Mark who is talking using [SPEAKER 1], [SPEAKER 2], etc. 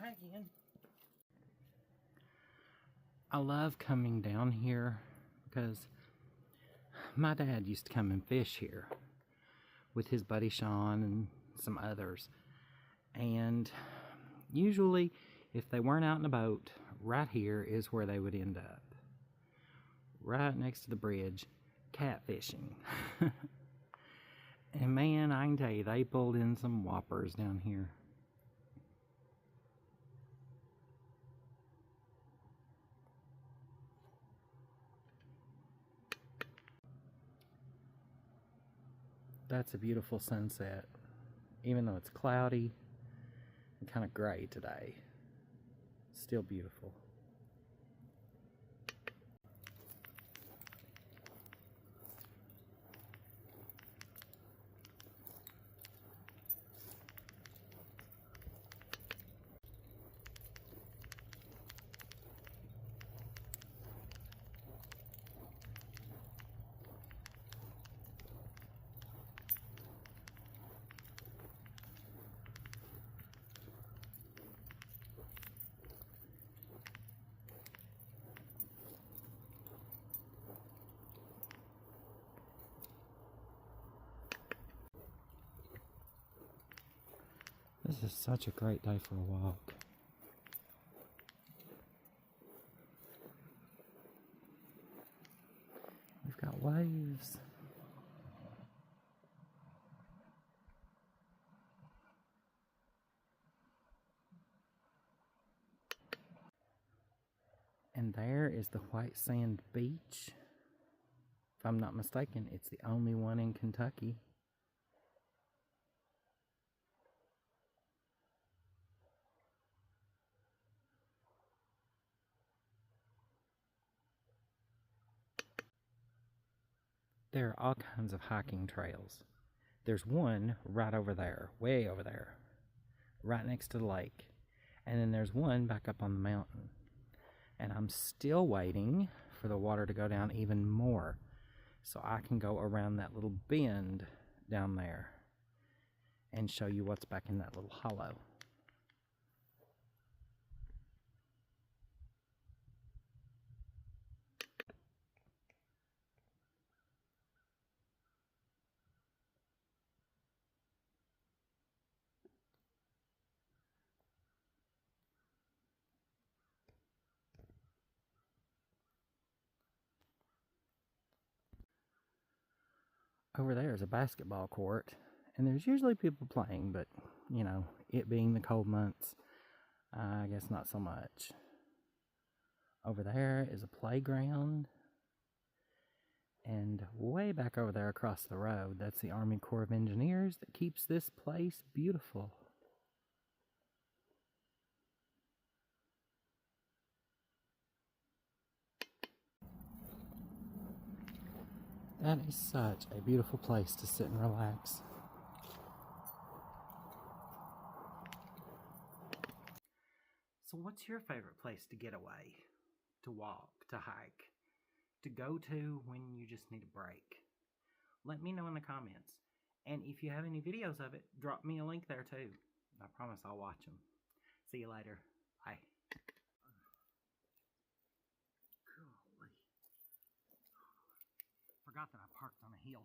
[SPEAKER 1] Hi again. I love coming down here because my dad used to come and fish here with his buddy Sean and some others. And usually, if they weren't out in a boat, right here is where they would end up. Right next to the bridge, catfishing. And man, I can tell you, they pulled in some whoppers down here. That's a beautiful sunset, even though it's cloudy and kind of gray today. Still beautiful. This is such a great day for a walk. We've got waves. And there is the white sand beach. If I'm not mistaken, it's the only one in Kentucky. There are all kinds of hiking trails. There's one right over there, way over there, right next to the lake. And then there's one back up on the mountain. And I'm still waiting for the water to go down even more so I can go around that little bend down there and show you what's back in that little hollow. Over there is a basketball court, and there's usually people playing, but, you know, it being the cold months, I guess not so much. Over there is a playground, and way back over there across the road, that's the Army Corps of Engineers that keeps this place beautiful. That is such a beautiful place to sit and relax. So what's your favorite place to get away, to walk, to hike, to go to when you just need a break? Let me know in the comments. And if you have any videos of it, drop me a link there too. I promise I'll watch them. See you later. Bye. Golly. Forgot that I parked on a hill.